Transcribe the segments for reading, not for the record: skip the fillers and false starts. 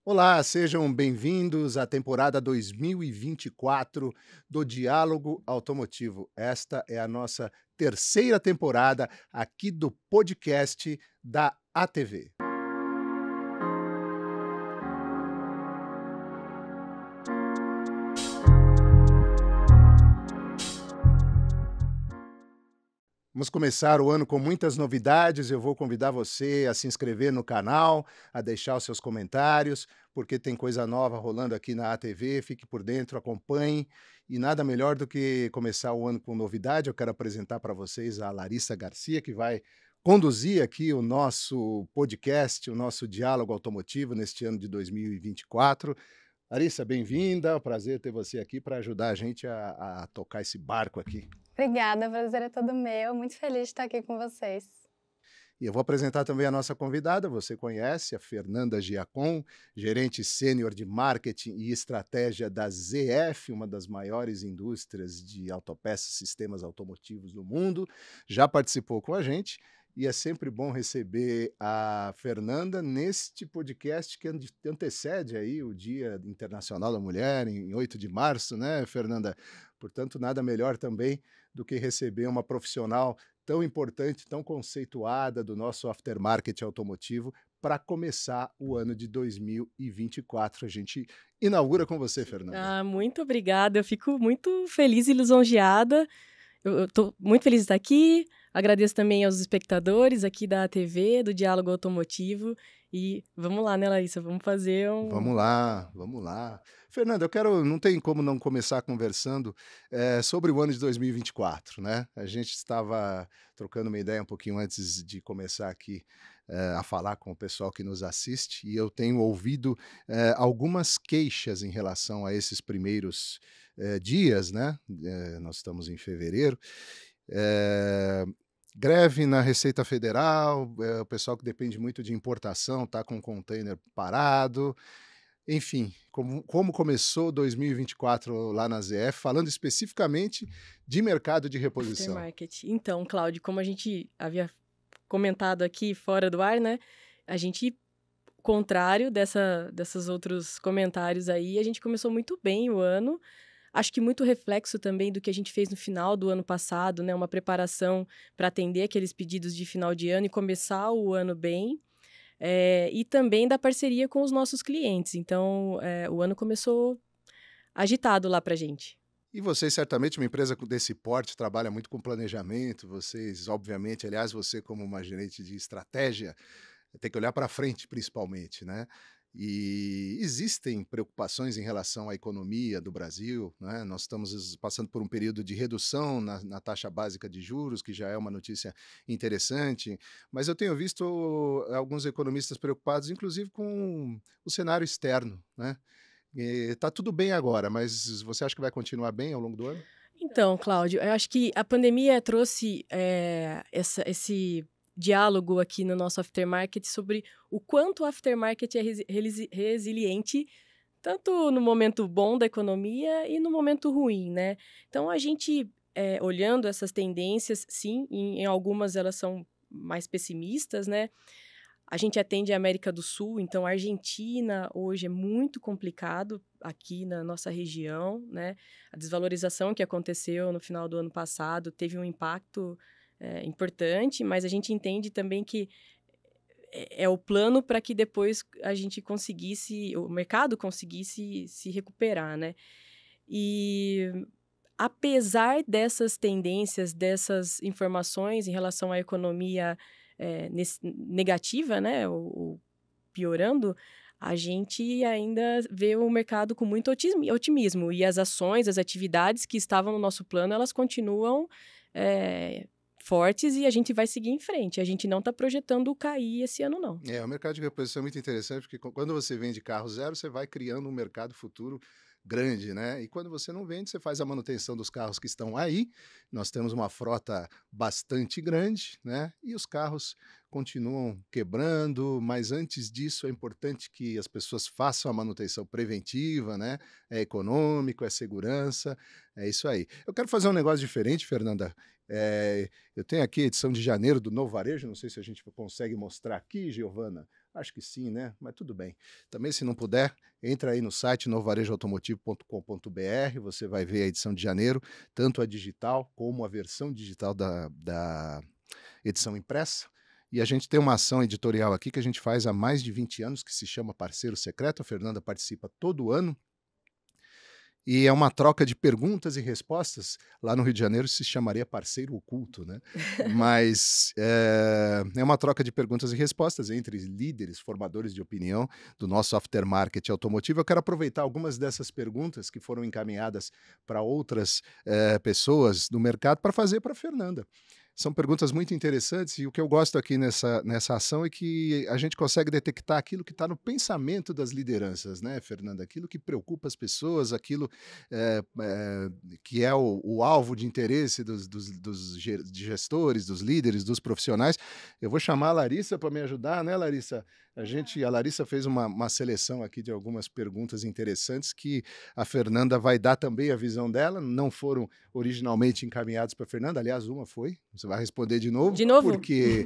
Olá, sejam bem-vindos à temporada 2024 do Diálogo Automotivo. Esta é a nossa terceira temporada aqui do podcast da ATV. Vamos começar o ano com muitas novidades. Eu vou convidar você a se inscrever no canal, a deixar os seus comentários, porque tem coisa nova rolando aqui na ATV. Fique por dentro, acompanhe. E nada melhor do que começar o ano com novidade. Eu quero apresentar para vocês a Larissa Garcia, que vai conduzir aqui o nosso podcast, o nosso diálogo automotivo neste ano de 2024. Larissa, bem-vinda. É um prazer ter você aqui para ajudar a gente a tocar esse barco aqui. Obrigada, o prazer é todo meu. Muito feliz de estar aqui com vocês. E eu vou apresentar também a nossa convidada, você conhece, a Fernanda Giacom, gerente sênior de marketing e estratégia da ZF, uma das maiores indústrias de autopeças e sistemas automotivos do mundo. Já participou com a gente e é sempre bom receber a Fernanda neste podcast que antecede aí o Dia Internacional da Mulher, em 8 de março, né, Fernanda? Portanto, nada melhor também do que receber uma profissional tão importante, tão conceituada do nosso aftermarket automotivo para começar o ano de 2024. A gente inaugura com você, Fernanda. Muito obrigada, eu fico muito feliz e lisonjeada. Eu tô muito feliz de estar aqui, agradeço também aos espectadores aqui da TV, do Diálogo Automotivo, e vamos lá, né, Larissa, vamos fazer um. Vamos lá, vamos lá. Fernanda, não tem como não começar conversando sobre o ano de 2024, né? A gente estava trocando uma ideia um pouquinho antes de começar aqui a falar com o pessoal que nos assiste, e eu tenho ouvido algumas queixas em relação a esses primeiros dias, né? Nós estamos em fevereiro. eh, Greve na Receita Federal, o pessoal que depende muito de importação está com o container parado. Enfim, como começou 2024 lá na ZF, falando especificamente de mercado de reposição? Aftermarket. Então, Cláudio, como a gente havia comentado aqui fora do ar, né, a gente, contrário desses outros comentários aí, a gente começou muito bem o ano. Acho que muito reflexo também do que a gente fez no final do ano passado, né? Uma preparação para atender aqueles pedidos de final de ano e começar o ano bem. E também da parceria com os nossos clientes. Então, o ano começou agitado lá para gente. E vocês, certamente, uma empresa desse porte trabalha muito com planejamento. Vocês, obviamente, aliás, você, como uma gerente de estratégia, tem que olhar para frente, principalmente, né? E existem preocupações em relação à economia do Brasil, né? Nós estamos passando por um período de redução na taxa básica de juros, que já é uma notícia interessante, mas eu tenho visto alguns economistas preocupados, inclusive com o cenário externo, né? Está tudo bem agora, mas você acha que vai continuar bem ao longo do ano? Então, Cláudio, eu acho que a pandemia trouxe esse diálogo aqui no nosso aftermarket sobre o quanto o aftermarket é resiliente, tanto no momento bom da economia e no momento ruim, né? Então, a gente, olhando essas tendências, sim, em algumas elas são mais pessimistas, né? A gente atende a América do Sul, então a Argentina hoje é muito complicado aqui na nossa região, né? A desvalorização que aconteceu no final do ano passado teve um impacto importante, mas a gente entende também que é o plano para que depois a gente conseguisse, o mercado conseguisse se recuperar, né? E apesar dessas tendências, dessas informações em relação à economia negativa, né, ou piorando, a gente ainda vê o mercado com muito otimismo. E as ações, as atividades que estavam no nosso plano, elas continuam fortes e a gente vai seguir em frente. A gente não está projetando cair esse ano, não. O mercado de reposição é muito interessante, porque quando você vende carro zero, você vai criando um mercado futuro grande, né? E quando você não vende, você faz a manutenção dos carros que estão aí. Nós temos uma frota bastante grande, né? E os carros continuam quebrando, mas antes disso é importante que as pessoas façam a manutenção preventiva, né? É econômico, é segurança, é isso aí. Eu quero fazer um negócio diferente, Fernanda. Eu tenho aqui a edição de janeiro do Novo Varejo, não sei se a gente consegue mostrar aqui, Giovana, Acho que sim, né? Mas tudo bem. Também, se não puder, entra aí no site novarejoautomotivo.com.br, você vai ver a edição de janeiro, tanto a digital como a versão digital da edição impressa. E a gente tem uma ação editorial aqui que a gente faz há mais de 20 anos, que se chama Parceiro Secreto. A Fernanda participa todo ano. E é uma troca de perguntas e respostas. Lá no Rio de Janeiro se chamaria parceiro oculto, né? Mas é uma troca de perguntas e respostas entre líderes, formadores de opinião do nosso aftermarket automotivo. Eu quero aproveitar algumas dessas perguntas que foram encaminhadas para outras pessoas do mercado para fazer para a Fernanda. São perguntas muito interessantes e o que eu gosto aqui nessa ação é que a gente consegue detectar aquilo que está no pensamento das lideranças, né, Fernanda? Aquilo que preocupa as pessoas, aquilo que é o alvo de interesse dos gestores, dos líderes, dos profissionais. Eu vou chamar a Larissa para me ajudar, né, Larissa? A Larissa fez uma seleção aqui de algumas perguntas interessantes que a Fernanda vai dar também a visão dela. Não foram originalmente encaminhadas para a Fernanda, aliás, uma foi. Você vai responder de novo? De novo? Porque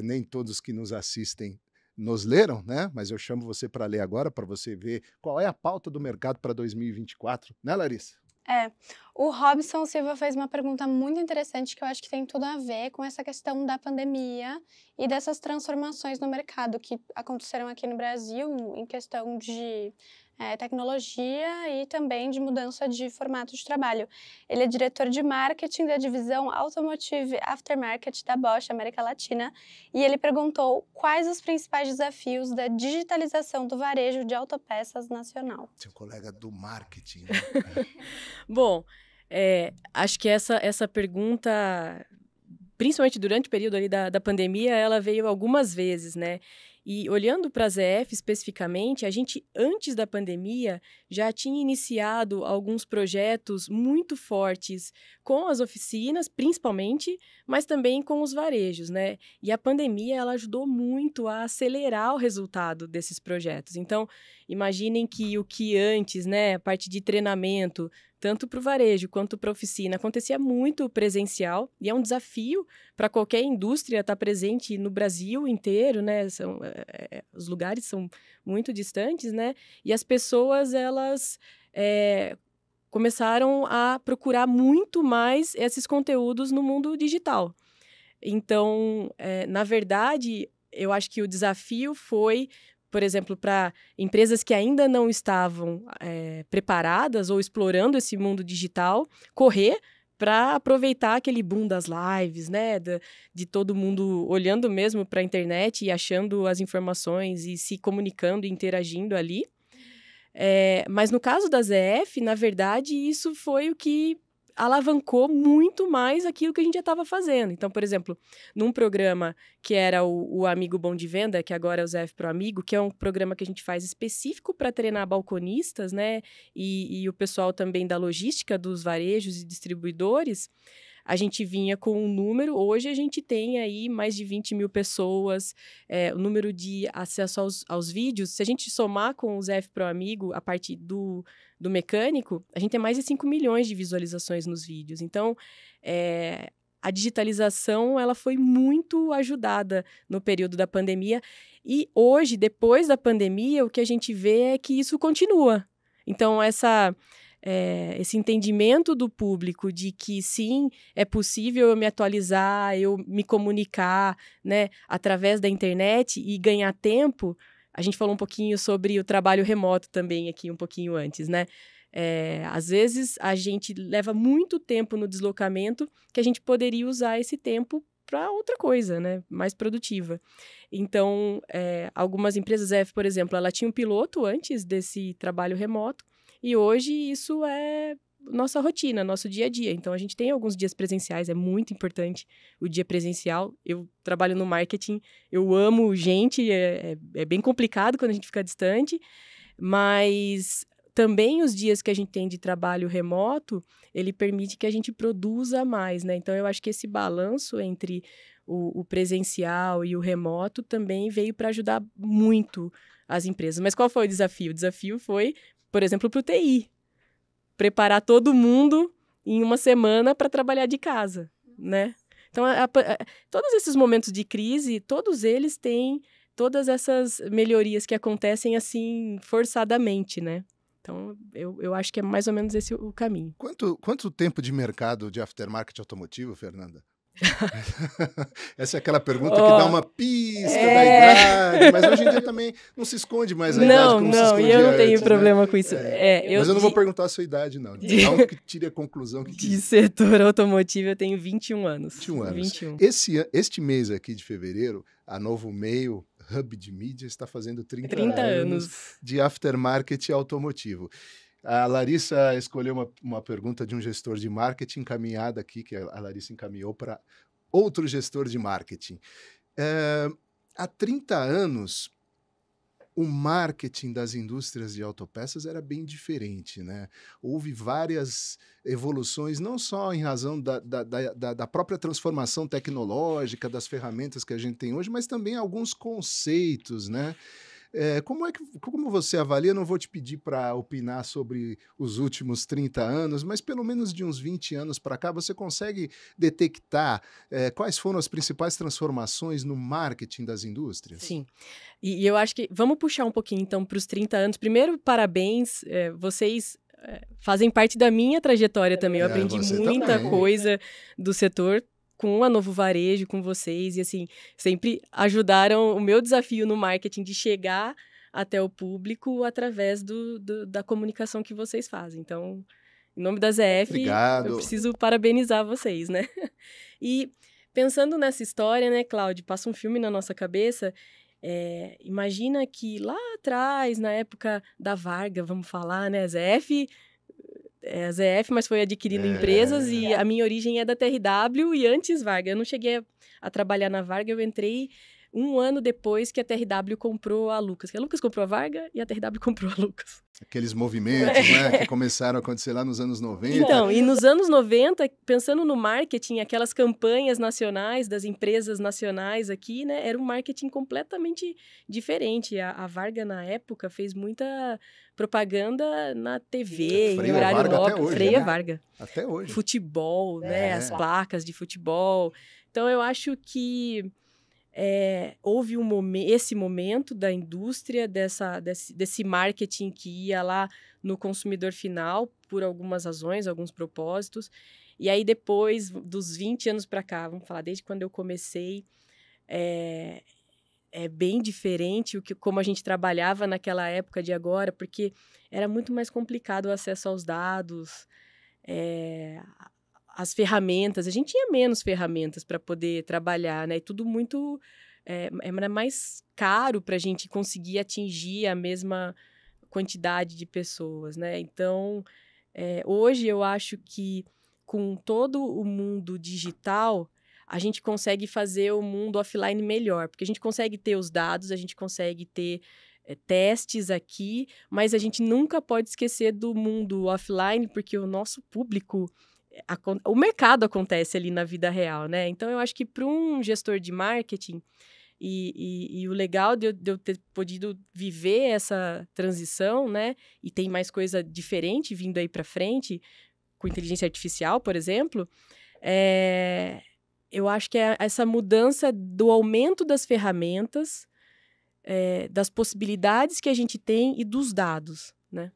nem todos que nos assistem nos leram, né? Mas eu chamo você para ler agora, para você ver qual é a pauta do mercado para 2024, né, Larissa? O Robson Silva fez uma pergunta muito interessante que eu acho que tem tudo a ver com essa questão da pandemia e dessas transformações no mercado que aconteceram aqui no Brasil em questão de tecnologia e também de mudança de formato de trabalho. Ele é diretor de marketing da divisão Automotive Aftermarket da Bosch América Latina e ele perguntou quais os principais desafios da digitalização do varejo de autopeças nacional. Seu colega do marketing, né? Bom, acho que essa pergunta, principalmente durante o período ali da pandemia, ela veio algumas vezes, né? E olhando para a ZF especificamente, a gente, antes da pandemia, já tinha iniciado alguns projetos muito fortes com as oficinas, principalmente, mas também com os varejos, né? E a pandemia, ela ajudou muito a acelerar o resultado desses projetos. Então, imaginem que o que antes, né, a parte de treinamento, tanto para o varejo quanto para a oficina, acontecia muito presencial, e é um desafio para qualquer indústria estar presente no Brasil inteiro, né? Os lugares são muito distantes, né? E as pessoas, elas começaram a procurar muito mais esses conteúdos no mundo digital. Então, na verdade, eu acho que o desafio foi, por exemplo, para empresas que ainda não estavam preparadas ou explorando esse mundo digital, correr para aproveitar aquele boom das lives, né, de todo mundo olhando mesmo para a internet e achando as informações e se comunicando e interagindo ali. Mas no caso da ZF, na verdade, isso foi o que alavancou muito mais aquilo que a gente já estava fazendo. Então, por exemplo, num programa que era o Amigo Bom de Venda, que agora é o ZF Pro Amigo, que é um programa que a gente faz específico para treinar balconistas, né, e o pessoal também da logística dos varejos e distribuidores, a gente vinha com um número, hoje a gente tem aí mais de 20 mil pessoas, o número de acesso aos vídeos, se a gente somar com o ZF Pro Amigo, a parte do mecânico, a gente tem mais de 5 milhões de visualizações nos vídeos. Então, a digitalização, ela foi muito ajudada no período da pandemia, e hoje, depois da pandemia, o que a gente vê é que isso continua. Então, esse entendimento do público de que, sim, é possível eu me atualizar, eu me comunicar, né, através da internet e ganhar tempo. A gente falou um pouquinho sobre o trabalho remoto também aqui, um pouquinho antes, né? Às vezes, a gente leva muito tempo no deslocamento que a gente poderia usar esse tempo para outra coisa, né, mais produtiva. Então, algumas empresas, por exemplo, ela tinha um piloto antes desse trabalho remoto, e hoje isso é nossa rotina, nosso dia a dia. Então, a gente tem alguns dias presenciais, é muito importante o dia presencial. Eu trabalho no marketing, eu amo gente, é bem complicado quando a gente fica distante, mas também os dias que a gente tem de trabalho remoto, ele permite que a gente produza mais, né? Então, eu acho que esse balanço entre o presencial e o remoto também veio para ajudar muito as empresas. Mas qual foi o desafio? O desafio foi, por exemplo, para o TI. Preparar todo mundo em uma semana para trabalhar de casa, né? Então, todos esses momentos de crise, todos eles têm todas essas melhorias que acontecem assim forçadamente, né? Então, eu acho que é mais ou menos esse o caminho. Quanto tempo de mercado de aftermarket automotivo, Fernanda? Essa é aquela pergunta que dá uma pista da idade, mas hoje em dia também não se esconde mais a idade como se escondia eu não tenho antes, problema né? com isso. Mas eu não vou perguntar a sua idade, não. Cada um que tire a conclusão que De setor automotivo, eu tenho 21 anos. 21 anos. 21. Este mês aqui de fevereiro, a Novo Meio, hub de mídia, está fazendo 30 anos de aftermarket automotivo. A Larissa escolheu uma pergunta de um gestor de marketing encaminhada aqui, que a Larissa encaminhou para outro gestor de marketing. Há 30 anos, o marketing das indústrias de autopeças era bem diferente, né? Houve várias evoluções, não só em razão da própria transformação tecnológica, das ferramentas que a gente tem hoje, mas também alguns conceitos, né? Como você avalia? Não vou te pedir para opinar sobre os últimos 30 anos, mas pelo menos de uns 20 anos para cá, você consegue detectar quais foram as principais transformações no marketing das indústrias? Sim. E eu acho que... Vamos puxar um pouquinho, então, para os 30 anos. Primeiro, parabéns. Vocês fazem parte da minha trajetória também. Eu aprendi muita coisa do setor com a Novo Varejo, com vocês, e assim, sempre ajudaram o meu desafio no marketing de chegar até o público através da comunicação que vocês fazem. Então, em nome da ZF, Obrigado. Eu preciso parabenizar vocês, né? E pensando nessa história, né, Cláudio, passa um filme na nossa cabeça. Imagina que lá atrás, na época da Varga, vamos falar, né, a ZF, mas foi adquirindo empresas, e a minha origem é da TRW e antes Varga. Eu não cheguei a trabalhar na Varga, eu entrei um ano depois que a TRW comprou a Lucas. Que a Lucas comprou a Varga e a TRW comprou a Lucas. Aqueles movimentos, né, que começaram a acontecer lá nos anos 90. Então, e nos anos 90, pensando no marketing, aquelas campanhas nacionais das empresas nacionais aqui, né, era um marketing completamente diferente. A Varga, na época, fez muita propaganda na TV, em horário nobre. Freia Varga. Até hoje. Futebol, né, as placas de futebol. Então, eu acho que houve esse momento da indústria, desse marketing que ia lá no consumidor final, por algumas razões, alguns propósitos. E aí, depois dos 20 anos para cá, vamos falar, desde quando eu comecei, é bem diferente como a gente trabalhava naquela época de agora, porque era muito mais complicado o acesso aos dados, as ferramentas. A gente tinha menos ferramentas para poder trabalhar, né? E tudo muito... era mais caro para a gente conseguir atingir a mesma quantidade de pessoas, né? Então, hoje eu acho que com todo o mundo digital, a gente consegue fazer o mundo offline melhor, porque a gente consegue ter os dados, a gente consegue ter testes aqui, mas a gente nunca pode esquecer do mundo offline, porque o nosso público... O mercado acontece ali na vida real, né? Então, eu acho que para um gestor de marketing, e o legal de eu ter podido viver essa transição, né? E tem mais coisa diferente vindo aí para frente, com inteligência artificial, por exemplo, eu acho que é essa mudança do aumento das ferramentas, das possibilidades que a gente tem e dos dados, né?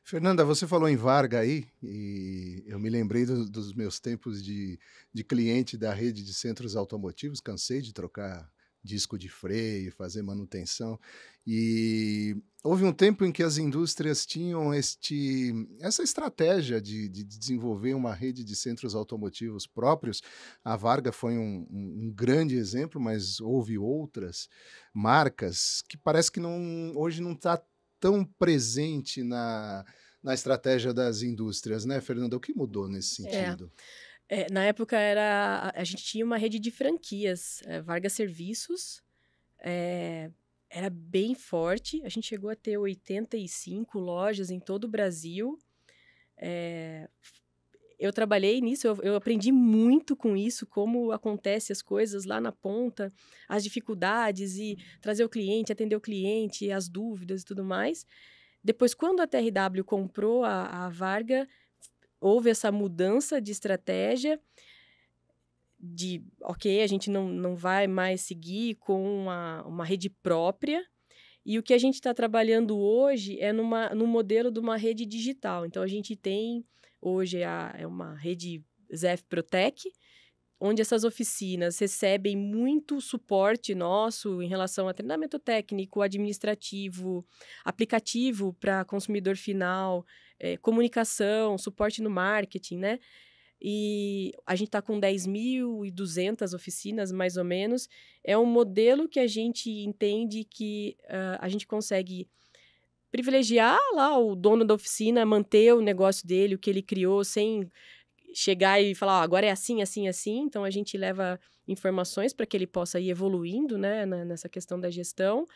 Fernanda, você falou em Varga aí, e eu me lembrei dos meus tempos de cliente da rede de centros automotivos, cansei de trocar disco de freio, fazer manutenção, e houve um tempo em que as indústrias tinham essa estratégia de desenvolver uma rede de centros automotivos próprios. A Varga foi um grande exemplo, mas houve outras marcas que parece que hoje não está tão presente na estratégia das indústrias, né, Fernanda? O que mudou nesse sentido? Na época, a gente tinha uma rede de franquias, Varga Serviços, era bem forte. A gente chegou a ter 85 lojas em todo o Brasil. Eu trabalhei nisso, eu aprendi muito com isso, como acontecem as coisas lá na ponta, as dificuldades, e trazer o cliente, atender o cliente, as dúvidas e tudo mais. Depois, quando a TRW comprou a Varga, houve essa mudança de estratégia ok, a gente não vai mais seguir com uma rede própria, e o que a gente está trabalhando hoje é no modelo de uma rede digital. Então, a gente tem hoje é uma rede ZF Protec, onde essas oficinas recebem muito suporte nosso em relação a treinamento técnico, administrativo, aplicativo para consumidor final, comunicação, suporte no marketing, né? E a gente está com 10.200 oficinas, mais ou menos. É um modelo que a gente entende que a gente consegue privilegiar lá o dono da oficina, manter o negócio dele, o que ele criou, sem chegar e falar, agora é assim, assim, assim. Então, a gente leva informações para que ele possa ir evoluindo, né, nessa questão da gestão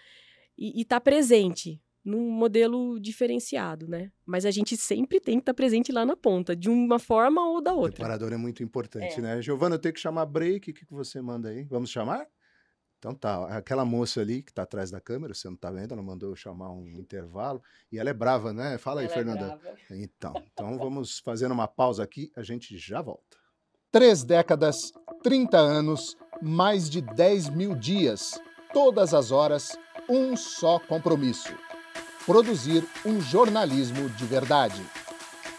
e tá presente num modelo diferenciado, né? Mas a gente sempre tem que estar presente lá na ponta, de uma forma ou da O outra. preparador é muito importante, né? Giovana, eu tenho que chamar break, o que você manda aí? Vamos chamar? Então tá, aquela moça ali que tá atrás da câmera, você não tá vendo, ela mandou eu chamar um intervalo, e ela é brava, né? Fala aí, Fernanda. Então vamos fazendo uma pausa aqui, a gente já volta. 3 décadas, 30 anos, mais de 10.000 dias, todas as horas, um só compromisso: produzir um jornalismo de verdade.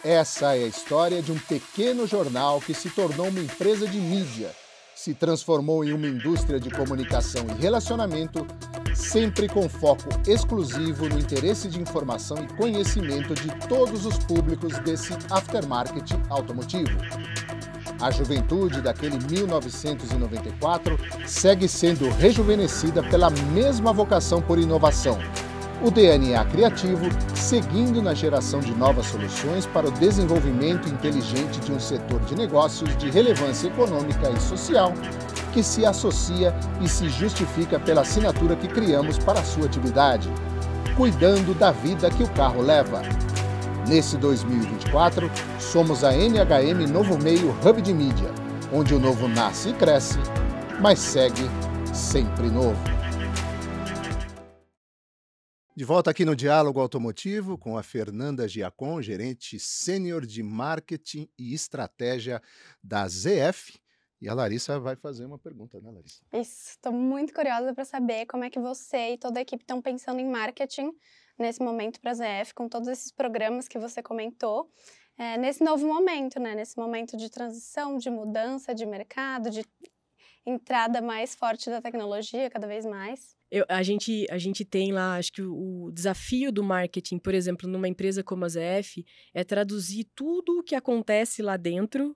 Essa é a história de um pequeno jornal que se tornou uma empresa de mídia, se transformou em uma indústria de comunicação e relacionamento, sempre com foco exclusivo no interesse de informação e conhecimento de todos os públicos desse aftermarket automotivo. A juventude daquele 1994 segue sendo rejuvenescida pela mesma vocação por inovação. O DNA criativo seguindo na geração de novas soluções para o desenvolvimento inteligente de um setor de negócios de relevância econômica e social que se associa e se justifica pela assinatura que criamos para a sua atividade, cuidando da vida que o carro leva. Nesse 2024, somos a NHM Novo Meio Hub de Mídia, onde o novo nasce e cresce, mas segue sempre novo. De volta aqui no Diálogo Automotivo com a Fernanda Giacon, gerente sênior de marketing e estratégia da ZF. E a Larissa vai fazer uma pergunta, né, Larissa? Isso, estou muito curiosa para saber como é que você e toda a equipe estão pensando em marketing nesse momento para a ZF, com todos esses programas que você comentou, nesse novo momento, né? Nesse momento de transição, de mudança de mercado, de entrada mais forte da tecnologia cada vez mais. A gente tem lá, acho que o desafio do marketing, por exemplo, numa empresa como a ZF, é traduzir tudo o que acontece lá dentro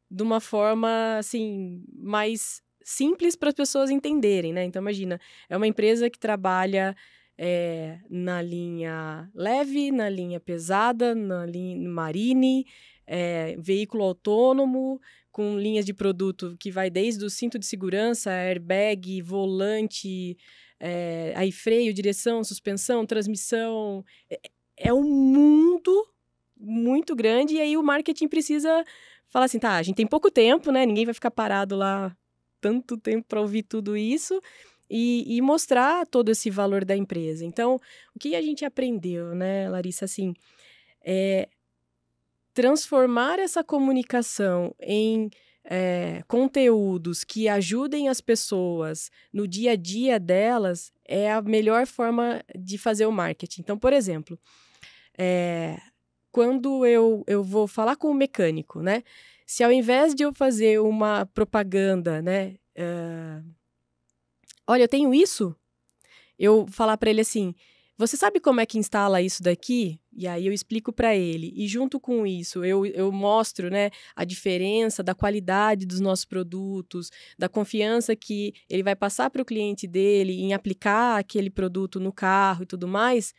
de uma forma, assim, mais simples para as pessoas entenderem, né? Então, imagina, é uma empresa que trabalha na linha leve, na linha pesada, na linha marine, veículo autônomo, com linhas de produto que vai desde o cinto de segurança, airbag, volante, aí freio, direção, suspensão, transmissão. É um mundo muito grande, e aí o marketing precisa falar assim, tá, a gente tem pouco tempo, né? Ninguém vai ficar parado lá tanto tempo para ouvir tudo isso e mostrar todo esse valor da empresa. Então, o que a gente aprendeu, né, Larissa, assim, transformar essa comunicação em conteúdos que ajudem as pessoas no dia a dia delas é a melhor forma de fazer o marketing. Então, por exemplo, quando eu vou falar com o mecânico, né? Se ao invés de eu fazer uma propaganda, né? Olha, eu tenho isso. Eu falar para ele assim, você sabe como é que instala isso daqui? E aí eu explico para ele. E junto com isso, eu mostro, né, a diferença da qualidade dos nossos produtos, da confiança que ele vai passar para o cliente dele em aplicar aquele produto no carro e tudo mais.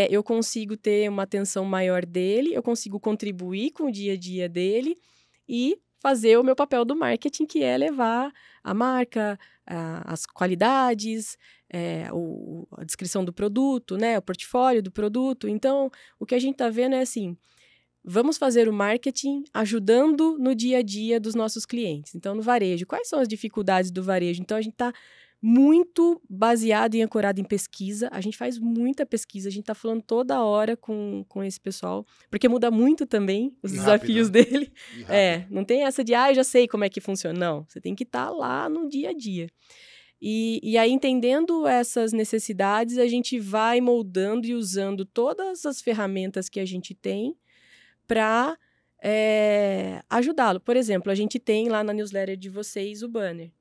Eu consigo ter uma atenção maior dele, eu consigo contribuir com o dia a dia dele e fazer o meu papel do marketing, que é levar a marca, as qualidades, a descrição do produto, né, o portfólio do produto. Então, o que a gente está vendo é assim, vamos fazer o marketing ajudando no dia a dia dos nossos clientes. Então, no varejo, quais são as dificuldades do varejo? Então, a gente está muito baseado e ancorado em pesquisa. A gente faz muita pesquisa, a gente está falando toda hora com esse pessoal, porque muda muito também os desafios dele. Não tem essa de, eu já sei como é que funciona. Não, você tem que estar lá no dia a dia. E aí, entendendo essas necessidades, a gente vai moldando e usando todas as ferramentas que a gente tem para ajudá-lo. Por exemplo, a gente tem lá na newsletter de vocês o banner,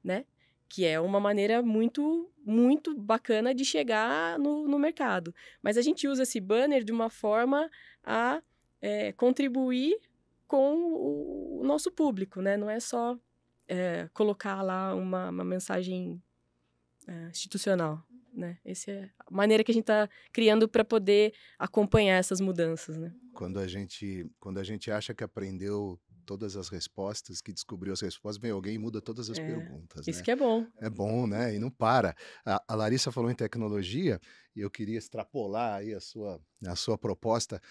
né? Que é uma maneira muito, muito bacana de chegar no mercado. Mas a gente usa esse banner de uma forma a contribuir com o nosso público, né? Não é só colocar lá uma mensagem institucional, né? Essa é a maneira que a gente está criando para poder acompanhar essas mudanças, né? Quando a gente acha que aprendeu todas as respostas, que descobriu as respostas, vem alguém e muda todas as perguntas, Isso né? que é bom. É bom, né? E não para. A Larissa falou em tecnologia e eu queria extrapolar aí a sua proposta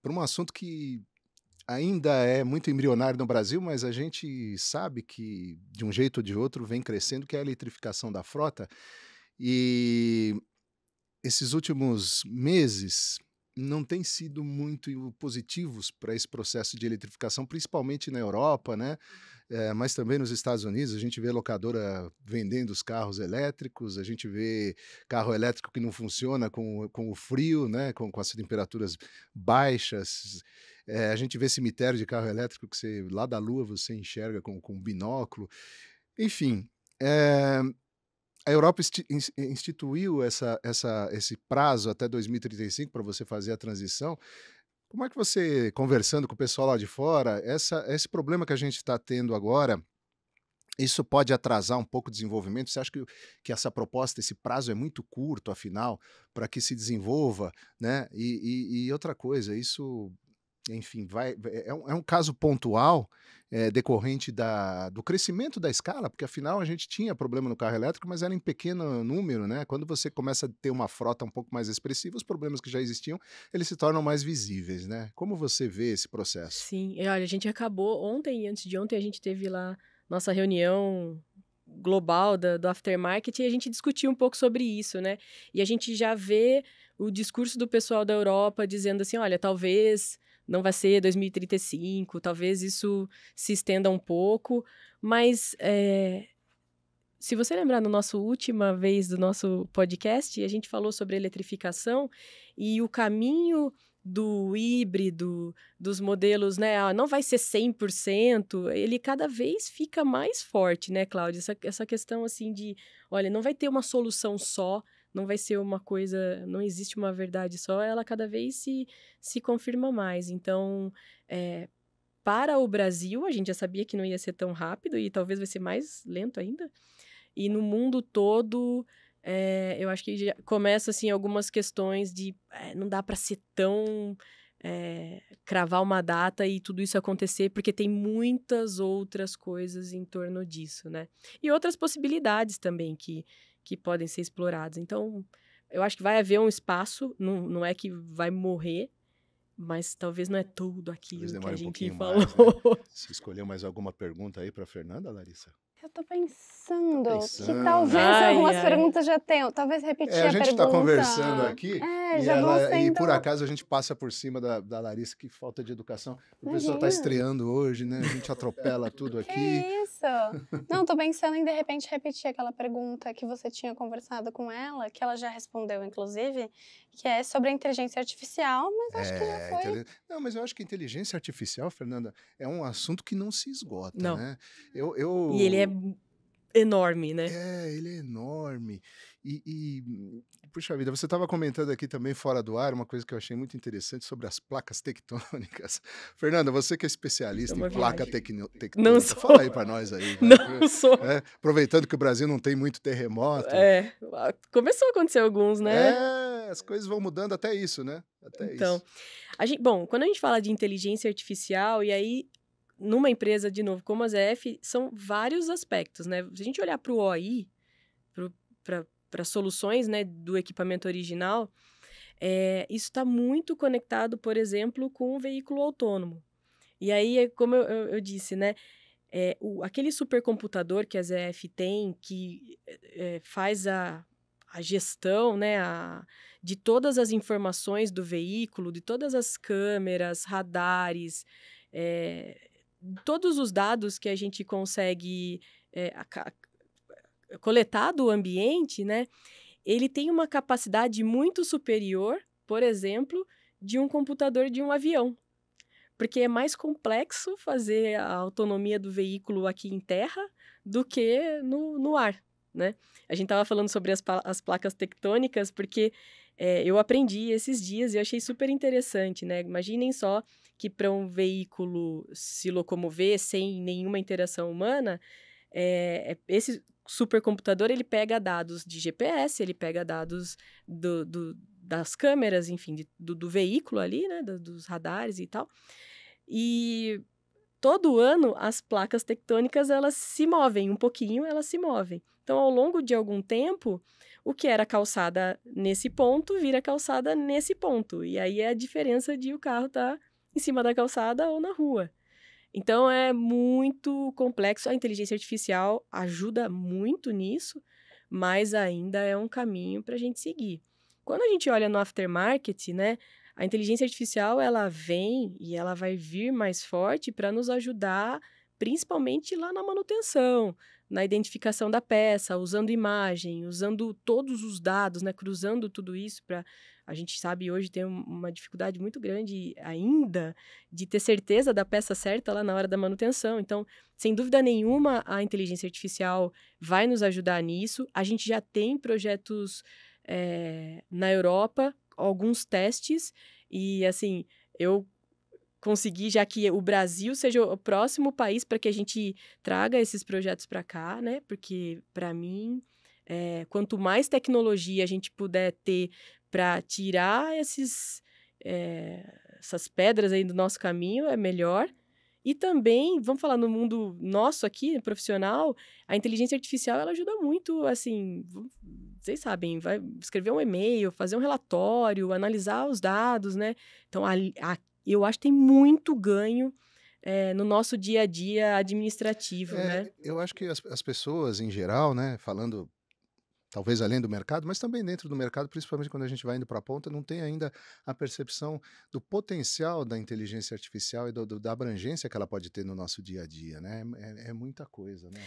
para um assunto que ainda é muito embrionário no Brasil, mas a gente sabe que, de um jeito ou de outro, vem crescendo, que é a eletrificação da frota. E esses últimos meses não têm sido muito positivos para esse processo de eletrificação, principalmente na Europa, né? Mas também nos Estados Unidos. A gente vê locadora vendendo os carros elétricos, a gente vê carro elétrico que não funciona com o frio, né? Com as temperaturas baixas. A gente vê cemitério de carro elétrico que você, lá da Lua você enxerga com binóculo. Enfim, a Europa instituiu esse prazo até 2035 para você fazer a transição. Como é que você, conversando com o pessoal lá de fora, esse problema que a gente está tendo agora, isso pode atrasar um pouco o desenvolvimento? Você acha que essa proposta, esse prazo é muito curto, afinal, para que se desenvolva, né? E outra coisa, isso, enfim, é um caso pontual, decorrente do crescimento da escala, porque afinal a gente tinha problema no carro elétrico, mas era em pequeno número, né? Quando você começa a ter uma frota um pouco mais expressiva, os problemas que já existiam, eles se tornam mais visíveis, né? Como você vê esse processo? Sim, olha, a gente acabou ontem e antes de ontem a gente teve lá nossa reunião global do aftermarket e a gente discutiu um pouco sobre isso, né? E a gente já vê o discurso do pessoal da Europa dizendo assim, olha, talvez não vai ser 2035, talvez isso se estenda um pouco, mas se você lembrar na nossa última vez do nosso podcast, a gente falou sobre eletrificação e o caminho do híbrido, dos modelos, né? Não vai ser 100%, ele cada vez fica mais forte, né, Cláudia? Essa questão, assim, de, olha, não vai ter uma solução só, não vai ser uma coisa, não existe uma verdade só, ela cada vez se confirma mais. Então, para o Brasil, a gente já sabia que não ia ser tão rápido e talvez vai ser mais lento ainda. E no mundo todo, eu acho que já começa, assim, algumas questões de não dá para ser tão... cravar uma data e tudo isso acontecer, porque tem muitas outras coisas em torno disso, né? E outras possibilidades também que podem ser exploradas. Então, eu acho que vai haver um espaço, não é que vai morrer, mas talvez não é tudo aquilo que a gente falou. Mais, né? Você escolheu mais alguma pergunta aí para a Fernanda, Larissa? Eu tô pensando que talvez algumas perguntas já tenham. Talvez repetir a pergunta. A gente está conversando aqui e por sendo... acaso a gente passa por cima da Larissa, que falta de educação. O pessoal está estreando hoje, né? A gente atropela tudo aqui. Que isso? Não, tô pensando em, de repente, repetir aquela pergunta que você tinha conversado com ela, que ela já respondeu, inclusive, que é sobre a inteligência artificial, mas acho que já foi. Não, mas eu acho que a inteligência artificial, Fernanda, é um assunto que não se esgota, não. né? E ele é enorme, né? Ele é enorme. Puxa vida, você estava comentando aqui também fora do ar uma coisa que eu achei muito interessante sobre as placas tectônicas. Fernanda, você que é especialista em placa tectônica, não sou. Fala aí para nós aí. Não sou. Aproveitando que o Brasil não tem muito terremoto. Começou a acontecer alguns, né? As coisas vão mudando até isso, né? Então, quando a gente fala de inteligência artificial, e aí numa empresa, de novo, como a ZF, são vários aspectos, né? Se a gente olhar para o OI, para soluções, né, do equipamento original, isso está muito conectado, por exemplo, com o veículo autônomo. E aí, como eu disse, né, aquele supercomputador que a ZF tem, que faz a gestão, né, de todas as informações do veículo, de todas as câmeras, radares, todos os dados que a gente consegue coletar do ambiente, né, ele tem uma capacidade muito superior, por exemplo, de um computador de um avião. Porque é mais complexo fazer a autonomia do veículo aqui em terra do que no ar, né? A gente estava falando sobre as placas tectônicas, porque eu aprendi esses dias e eu achei super interessante, né? Imaginem só que para um veículo se locomover sem nenhuma interação humana, esse supercomputador, ele pega dados de GPS, ele pega dados das câmeras, enfim, do veículo ali, né? Dos radares e tal. E todo ano as placas tectônicas, elas se movem um pouquinho, elas se movem. Então, ao longo de algum tempo, o que era calçada nesse ponto vira calçada nesse ponto. E aí é a diferença de o carro estar em cima da calçada ou na rua. Então, é muito complexo. A inteligência artificial ajuda muito nisso, mas ainda é um caminho para a gente seguir. Quando a gente olha no aftermarket, né, a inteligência artificial, ela vem e ela vai vir mais forte para nos ajudar, principalmente lá na manutenção, na identificação da peça, usando imagem, usando todos os dados, né, cruzando tudo isso para... A gente sabe hoje tem uma dificuldade muito grande ainda de ter certeza da peça certa lá na hora da manutenção. Então, sem dúvida nenhuma, a inteligência artificial vai nos ajudar nisso. A gente já tem projetos na Europa, alguns testes, e assim, eu consegui, já que o Brasil seja o próximo país para que a gente traga esses projetos para cá, né? Porque, para mim, quanto mais tecnologia a gente puder ter para tirar essas pedras aí do nosso caminho, é melhor. E também, vamos falar no mundo nosso aqui, profissional, a inteligência artificial, ela ajuda muito, assim, vocês sabem, vai escrever um e-mail, fazer um relatório, analisar os dados, né? Então, eu acho que tem muito ganho no nosso dia a dia administrativo, né? Eu acho que as pessoas, em geral, né, falando talvez além do mercado, mas também dentro do mercado, principalmente quando a gente vai indo para a ponta, não tem ainda a percepção do potencial da inteligência artificial e da abrangência que ela pode ter no nosso dia a dia, né? É muita coisa, né?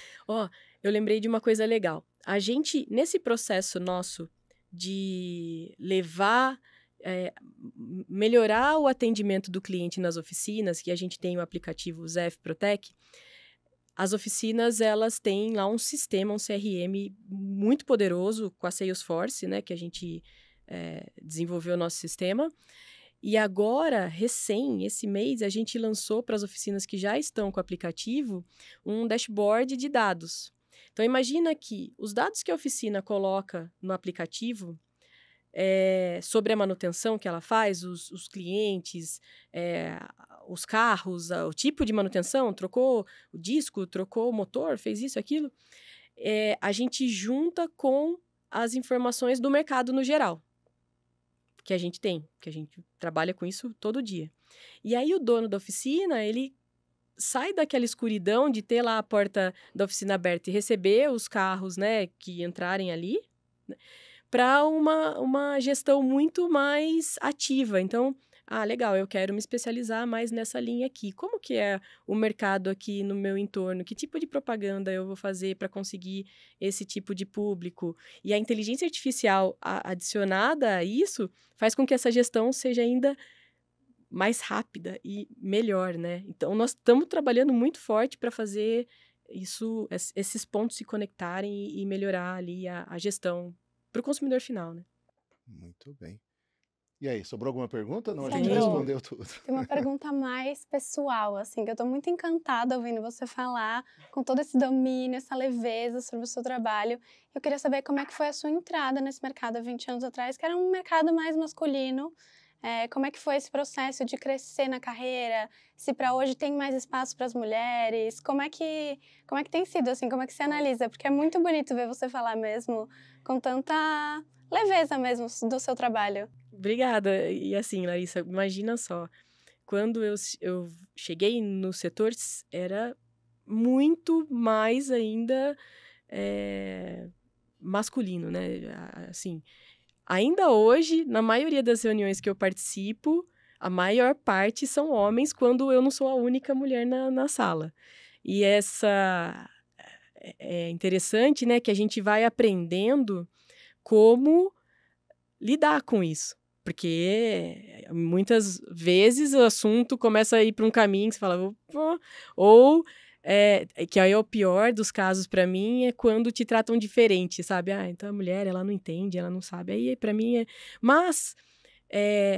Eu lembrei de uma coisa legal. A gente, nesse processo nosso de levar, melhorar o atendimento do cliente nas oficinas, que a gente tem o aplicativo ZF Protec, as oficinas, elas têm lá um sistema, um CRM muito poderoso com a Salesforce, né? Que a gente desenvolveu o nosso sistema. E agora, esse mês, a gente lançou para as oficinas que já estão com o aplicativo um dashboard de dados. Então, imagina que os dados que a oficina coloca no aplicativo sobre a manutenção que ela faz, os clientes, os carros, o tipo de manutenção, trocou o disco, trocou o motor, fez isso, aquilo, a gente junta com as informações do mercado no geral, que a gente tem, que a gente trabalha com isso todo dia. E aí o dono da oficina, ele sai daquela escuridão de ter lá a porta da oficina aberta e receber os carros, né, que entrarem ali, né, para uma gestão muito mais ativa. Então, legal, eu quero me especializar mais nessa linha aqui. Como que é o mercado aqui no meu entorno? Que tipo de propaganda eu vou fazer para conseguir esse tipo de público? E a inteligência artificial adicionada a isso faz com que essa gestão seja ainda mais rápida e melhor, né? Então, nós estamos trabalhando muito forte para fazer esses pontos se conectarem e melhorar ali a gestão para o consumidor final, né? Muito bem. E aí, sobrou alguma pergunta? Não, a gente Sobrou. respondeu tudo. Tem uma pergunta mais pessoal, assim, que eu tô muito encantada ouvindo você falar, com todo esse domínio, essa leveza sobre o seu trabalho. Eu queria saber como é que foi a sua entrada nesse mercado há 20 anos atrás, que era um mercado mais masculino. Como é que foi esse processo de crescer na carreira? Se para hoje tem mais espaço para as mulheres? Como é que tem sido, assim? Como é que você analisa? Porque é muito bonito ver você falar mesmo com tanta leveza mesmo do seu trabalho. Obrigada. E assim, Larissa, imagina só, quando eu cheguei no setor, era muito mais ainda masculino, né? Assim, ainda hoje, na maioria das reuniões que eu participo, a maior parte são homens, quando eu não sou a única mulher na sala. E é interessante, né, que a gente vai aprendendo como lidar com isso. Porque muitas vezes o assunto começa a ir para um caminho que você fala... Ou, que aí é o pior dos casos para mim, é quando te tratam diferente, sabe? Então a mulher, ela não entende, ela não sabe. Aí para mim é... Mas...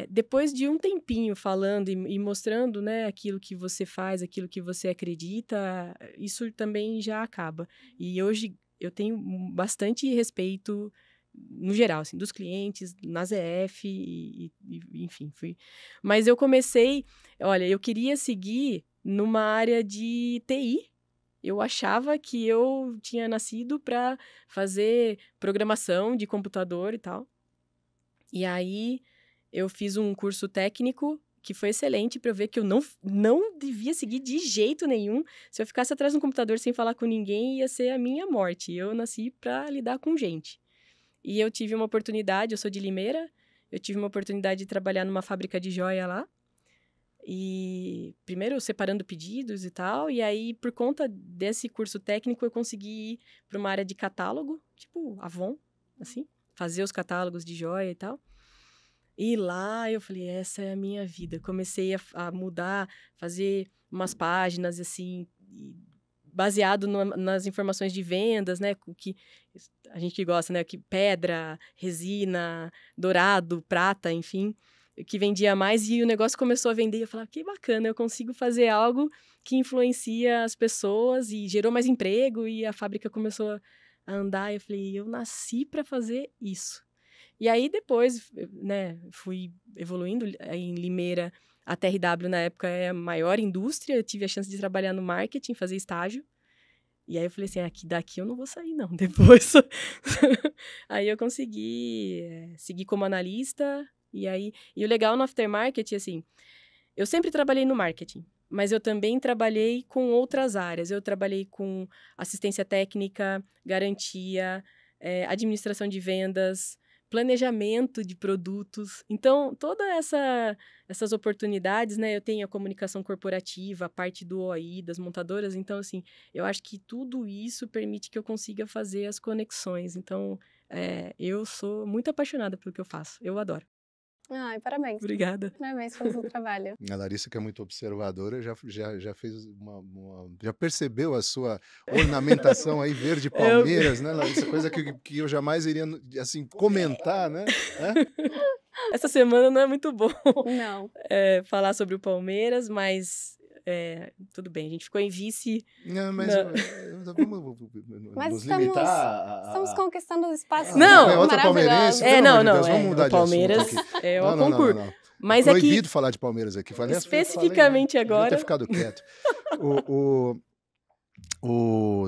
depois de um tempinho falando e mostrando, né, aquilo que você faz, aquilo que você acredita, isso também já acaba. E hoje eu tenho bastante respeito, no geral, assim, dos clientes, na ZF, enfim, fui. Mas eu comecei, olha, eu queria seguir numa área de TI. Eu achava que eu tinha nascido para fazer programação de computador e tal. E aí eu fiz um curso técnico que foi excelente para eu ver que eu não devia seguir de jeito nenhum. Se eu ficasse atrás de um computador sem falar com ninguém, ia ser a minha morte. Eu nasci para lidar com gente. E eu tive uma oportunidade, eu sou de Limeira, eu tive uma oportunidade de trabalhar numa fábrica de joia lá. E primeiro separando pedidos e tal, e aí por conta desse curso técnico eu consegui ir para uma área de catálogo, tipo Avon, assim, fazer os catálogos de joia e tal. E lá eu falei, essa é a minha vida. Comecei a mudar, fazer umas páginas, assim, baseado nas informações de vendas, né? Que a gente que gosta, né? Que pedra, resina, dourado, prata, enfim, que vendia mais. E o negócio começou a vender. Eu falava, que bacana, eu consigo fazer algo que influencia as pessoas e gerou mais emprego. E a fábrica começou a andar. Eu falei, eu nasci para fazer isso. E aí, depois, né, fui evoluindo. Em Limeira, a TRW, na época, é a maior indústria. Eu tive a chance de trabalhar no marketing, fazer estágio. E aí, eu falei assim, daqui eu não vou sair, não. Depois... Aí, eu consegui seguir como analista. E o legal no aftermarket, assim... Eu sempre trabalhei no marketing, mas eu também trabalhei com outras áreas. Eu trabalhei com assistência técnica, garantia, administração de vendas, planejamento de produtos. Então, todas essas oportunidades, né? Eu tenho a comunicação corporativa, a parte do OI, das montadoras. Então, assim, eu acho que tudo isso permite que eu consiga fazer as conexões. Então, eu sou muito apaixonada pelo que eu faço. Eu adoro. Ai, parabéns. Obrigada. Parabéns pelo seu trabalho. A Larissa, que é muito observadora, já fez já percebeu a sua ornamentação aí verde Palmeiras, né, Larissa? Coisa que eu jamais iria, assim, comentar, né? Essa semana não é muito bom Não. falar sobre o Palmeiras, mas tudo bem, a gente ficou em vice. Não, mas vamos nos limitar estamos conquistando o espaço. Não, é outra palmeirense. Vamos mudar de Palmeiras assunto aqui. é o concurso. Não. Mas proibido falar de Palmeiras aqui. Especificamente agora. Devia ter ficado quieto.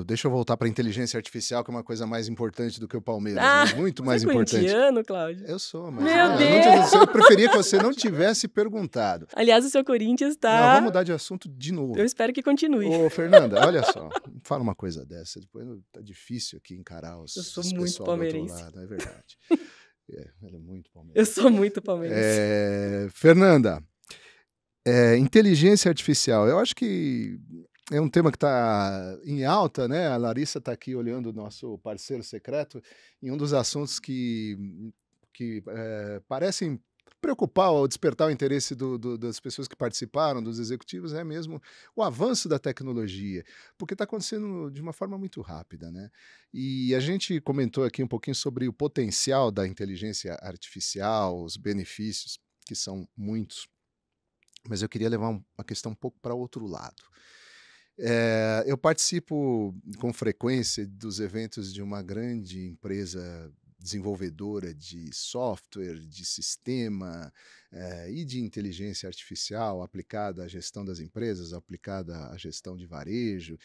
Deixa eu voltar para a inteligência artificial, que é uma coisa mais importante do que o Palmeiras. Né? Muito mais importante. Você é corintiano, Cláudio? Eu sou, mas... Meu Deus! Eu preferia que você não tivesse perguntado. Aliás, o seu Corinthians tá... Não, vamos mudar de assunto de novo. Eu espero que continue. Ô, Fernanda, olha só. Fala uma coisa dessa. Depois tá difícil aqui encarar os Eu sou muito palmeirense. do outro lado. É verdade. Ela é muito palmeirense. Eu sou muito palmeirense. Fernanda, inteligência artificial. Eu acho que é um tema que está em alta, né? A Larissa está aqui olhando o nosso parceiro secreto em um dos assuntos que parecem preocupar ou despertar o interesse das pessoas que participaram, dos executivos, é mesmo o avanço da tecnologia, porque está acontecendo de uma forma muito rápida, né? E a gente comentou aqui um pouquinho sobre o potencial da inteligência artificial, os benefícios, que são muitos, mas eu queria levar uma questão um pouco para outro lado. Eu participo com frequência dos eventos de uma grande empresa desenvolvedora de software, de sistema e de inteligência artificial aplicada à gestão das empresas, aplicada à gestão de varejo.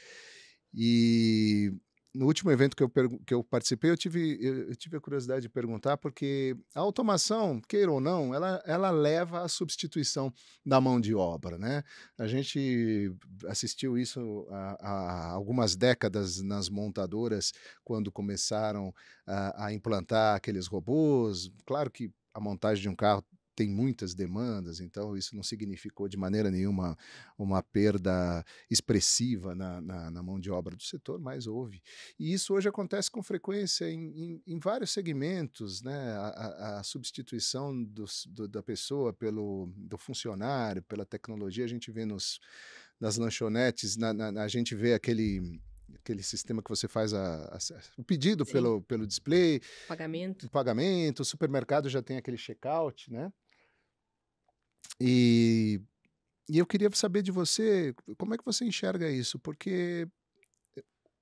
E no último evento que eu participei, eu tive a curiosidade de perguntar, porque a automação, queira ou não, ela leva à substituição da mão de obra, né? A gente assistiu isso há algumas décadas nas montadoras, quando começaram a implantar aqueles robôs. Claro que a montagem de um carro tem muitas demandas, então isso não significou de maneira nenhuma uma perda expressiva na mão de obra do setor, mas houve. E isso hoje acontece com frequência em vários segmentos, né? A substituição da pessoa do funcionário, pela tecnologia, a gente vê nas lanchonetes, a gente vê aquele sistema que você faz o pedido Sim, pelo display, pagamento. o pagamento, o supermercado já tem aquele checkout, né? E, e eu queria saber de você, como é que você enxerga isso? Porque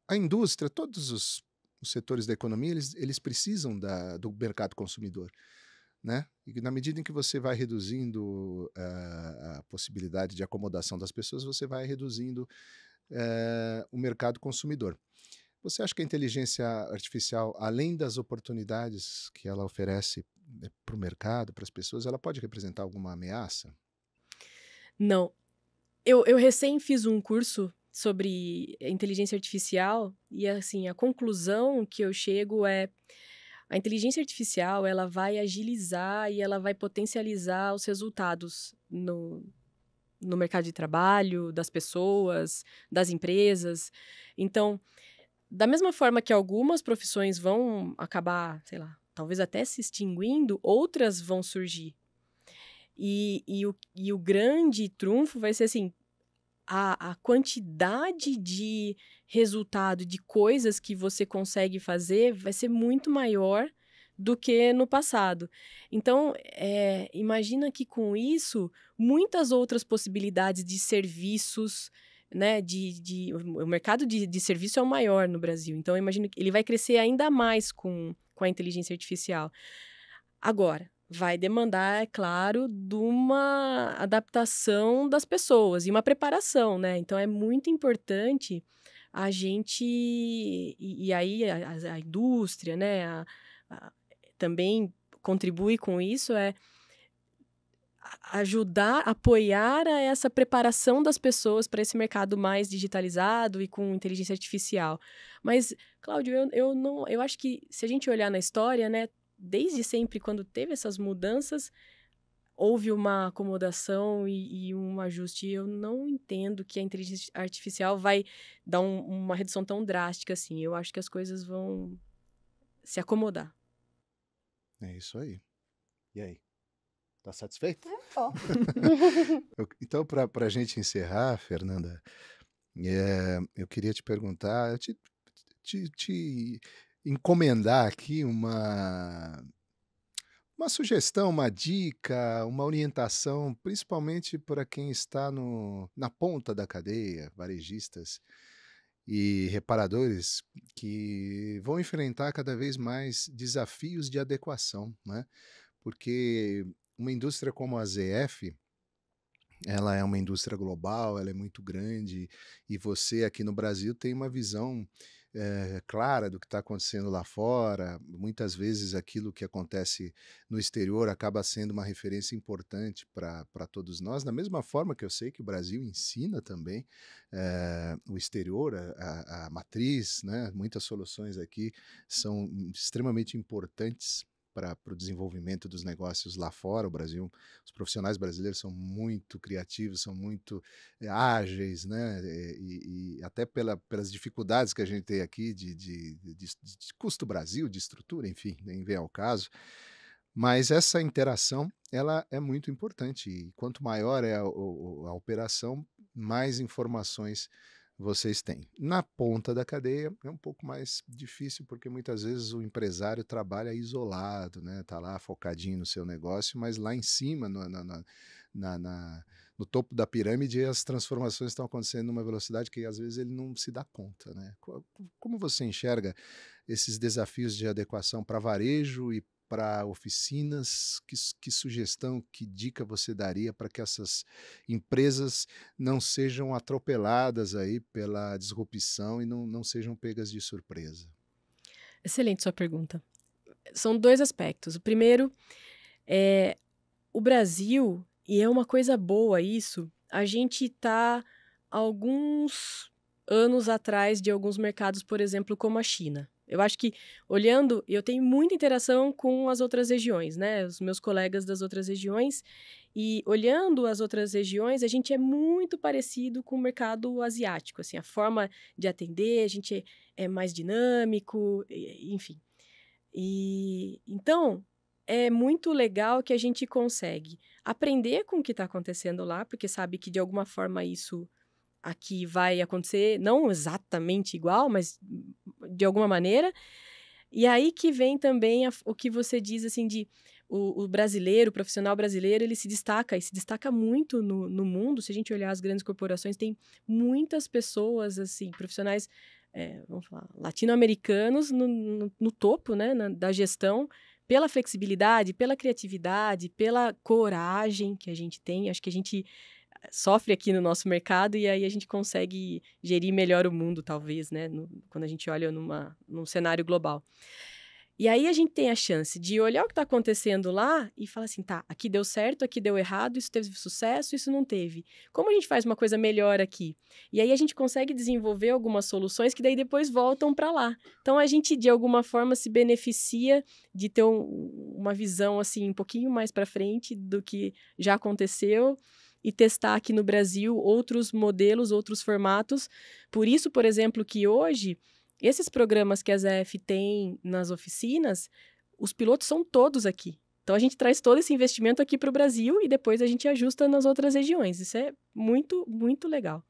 a indústria, todos os setores da economia, eles precisam do mercado consumidor, né? E na medida em que você vai reduzindo a possibilidade de acomodação das pessoas, você vai reduzindo o mercado consumidor. Você acha que a inteligência artificial, além das oportunidades que ela oferece para o mercado, para as pessoas, ela pode representar alguma ameaça? Não. Eu recém fiz um curso sobre inteligência artificial e, assim, a conclusão que eu chego é: a inteligência artificial, ela vai agilizar e ela vai potencializar os resultados no mercado de trabalho, das pessoas, das empresas. Então, da mesma forma que algumas profissões vão acabar, sei lá, talvez até se extinguindo, outras vão surgir. E o grande trunfo vai ser assim: a quantidade de resultado, de coisas que você consegue fazer, vai ser muito maior do que no passado. Então, imagina que com isso, muitas outras possibilidades de serviços, né, o mercado de serviço é o maior no Brasil. Então, eu imagino que ele vai crescer ainda mais com a inteligência artificial. Agora, vai demandar, é claro, de uma adaptação das pessoas e uma preparação, né? Então, é muito importante a gente. E aí, a indústria, né? A- também contribui com isso, ajudar, apoiar a essa preparação das pessoas para esse mercado mais digitalizado e com inteligência artificial. Mas, Cláudio, eu não, eu acho que se a gente olhar na história, né, desde sempre, quando teve essas mudanças, houve uma acomodação e um ajuste. Eu não entendo que a inteligência artificial vai dar uma redução tão drástica assim. Eu acho que as coisas vão se acomodar. É isso aí. E aí? Tá satisfeito? Pô. Então, para a gente encerrar, Fernanda, eu queria te perguntar, te encomendar aqui uma sugestão, uma dica, uma orientação, principalmente para quem está na ponta da cadeia, varejistas e reparadores que vão enfrentar cada vez mais desafios de adequação, né? Porque uma indústria como a ZF, ela é uma indústria global, ela é muito grande, e você aqui no Brasil tem uma visão clara do que está acontecendo lá fora. Muitas vezes aquilo que acontece no exterior acaba sendo uma referência importante para todos nós, da mesma forma que eu sei que o Brasil ensina também o exterior, a matriz, né? Muitas soluções aqui são extremamente importantes para o desenvolvimento dos negócios lá fora. O Brasil, os profissionais brasileiros são muito criativos, são muito ágeis, né? E até pelas dificuldades que a gente tem aqui de custo Brasil, de estrutura, enfim, nem vem ao caso. Mas essa interação, ela é muito importante, e quanto maior é a operação, mais informações vocês têm. Na ponta da cadeia é um pouco mais difícil, porque muitas vezes o empresário trabalha isolado, né? Tá lá focadinho no seu negócio, mas lá em cima, no topo da pirâmide, as transformações estão acontecendo numa velocidade que às vezes ele não se dá conta, né? Como você enxerga esses desafios de adequação para varejo e para oficinas? Que sugestão, que dica você daria para que essas empresas não sejam atropeladas aí pela disrupção e não sejam pegas de surpresa? Excelente sua pergunta. São 2 aspectos. O primeiro é o Brasil, e é uma coisa boa isso, a gente está alguns anos atrás de alguns mercados, por exemplo, como a China. Eu acho que, olhando, eu tenho muita interação com as outras regiões, né? Os meus colegas das outras regiões. E olhando as outras regiões, a gente é muito parecido com o mercado asiático. Assim, a forma de atender, a gente é mais dinâmico, enfim. E então é muito legal que a gente consegue aprender com o que está acontecendo lá, porque sabe que de alguma forma isso aqui vai acontecer, não exatamente igual, mas de alguma maneira. E aí que vem também o que você diz assim de o brasileiro, o profissional brasileiro, ele se destaca, e se destaca muito no mundo. Se a gente olhar as grandes corporações, tem muitas pessoas, assim, profissionais, vamos falar, latino-americanos no topo, né, da gestão, pela flexibilidade, pela criatividade, pela coragem que a gente tem. Acho que a gente sofre aqui no nosso mercado e aí a gente consegue gerir melhor o mundo, talvez, né, quando a gente olha num cenário global. E aí a gente tem a chance de olhar o que está acontecendo lá e falar assim, tá, aqui deu certo, aqui deu errado, isso teve sucesso, isso não teve. Como a gente faz uma coisa melhor aqui? E aí a gente consegue desenvolver algumas soluções que daí depois voltam para lá. Então a gente, de alguma forma, se beneficia de ter uma visão assim um pouquinho mais para frente do que já aconteceu e testar aqui no Brasil outros modelos, outros formatos. Por isso, por exemplo, que hoje esses programas que a ZF tem nas oficinas, os pilotos são todos aqui. Então, a gente traz todo esse investimento aqui para o Brasil e depois a gente ajusta nas outras regiões. Isso é muito, muito legal.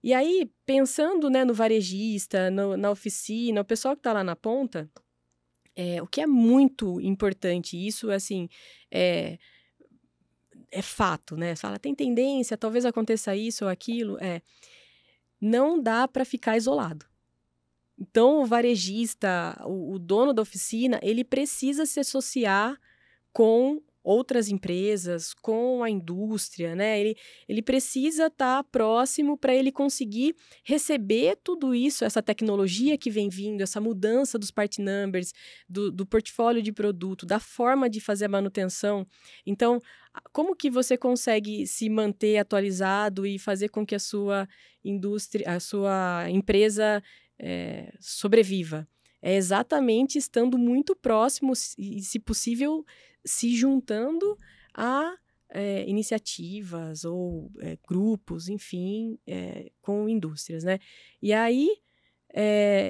E aí, pensando, né, no varejista, na oficina, o pessoal que está lá na ponta, o que é muito importante, isso, assim, é fato, né? Você fala, tem tendência, talvez aconteça isso ou aquilo. Não dá para ficar isolado. Então, o varejista, o dono da oficina, ele precisa se associar com outras empresas, com a indústria, né? Ele precisa estar próximo para ele conseguir receber tudo isso, essa tecnologia que vem vindo, essa mudança dos part numbers, do portfólio de produto, da forma de fazer a manutenção. Então, como que você consegue se manter atualizado e fazer com que a sua indústria, a sua empresa sobreviva? É exatamente estando muito próximo e, se possível, se juntando a iniciativas ou grupos, enfim, com indústrias, né? E aí,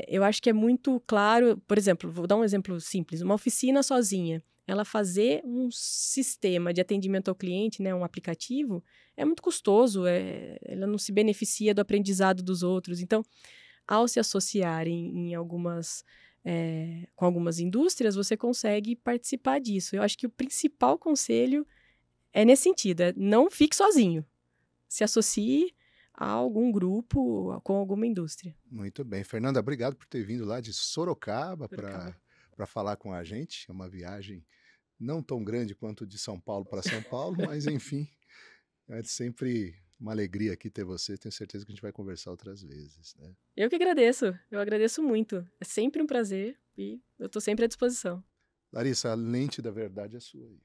eu acho que é muito claro, por exemplo, vou dar um exemplo simples, uma oficina sozinha, ela fazer um sistema de atendimento ao cliente, né, um aplicativo, é muito custoso, ela não se beneficia do aprendizado dos outros. Então, ao se associar com algumas indústrias, você consegue participar disso. Eu acho que o principal conselho é nesse sentido, não fique sozinho. Se associe a algum grupo, com alguma indústria. Muito bem. Fernanda, obrigado por ter vindo lá de Sorocaba para falar com a gente. É uma viagem não tão grande quanto de São Paulo para São Paulo, mas enfim, é sempre uma alegria aqui ter você. Tenho certeza que a gente vai conversar outras vezes, né? Eu que agradeço. Eu agradeço muito. É sempre um prazer e eu estou sempre à disposição. Larissa, a lente da verdade é sua aí.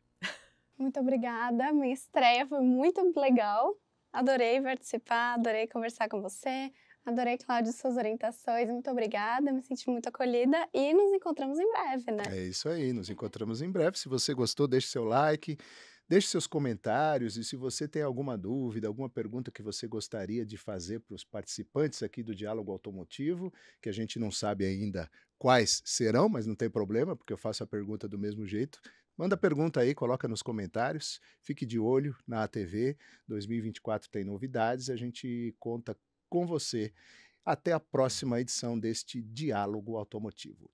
Muito obrigada. Minha estreia foi muito legal. Adorei participar, adorei conversar com você. Adorei, Cláudio, suas orientações. Muito obrigada, me senti muito acolhida e nos encontramos em breve, né? É isso aí, nos encontramos em breve. Se você gostou, deixe seu like, deixe seus comentários e se você tem alguma dúvida, alguma pergunta que você gostaria de fazer para os participantes aqui do Diálogo Automotivo, que a gente não sabe ainda quais serão, mas não tem problema, porque eu faço a pergunta do mesmo jeito. Manda pergunta aí, coloca nos comentários, fique de olho na ATV, 2024 tem novidades, a gente conta com você. Até a próxima edição deste Diálogo Automotivo.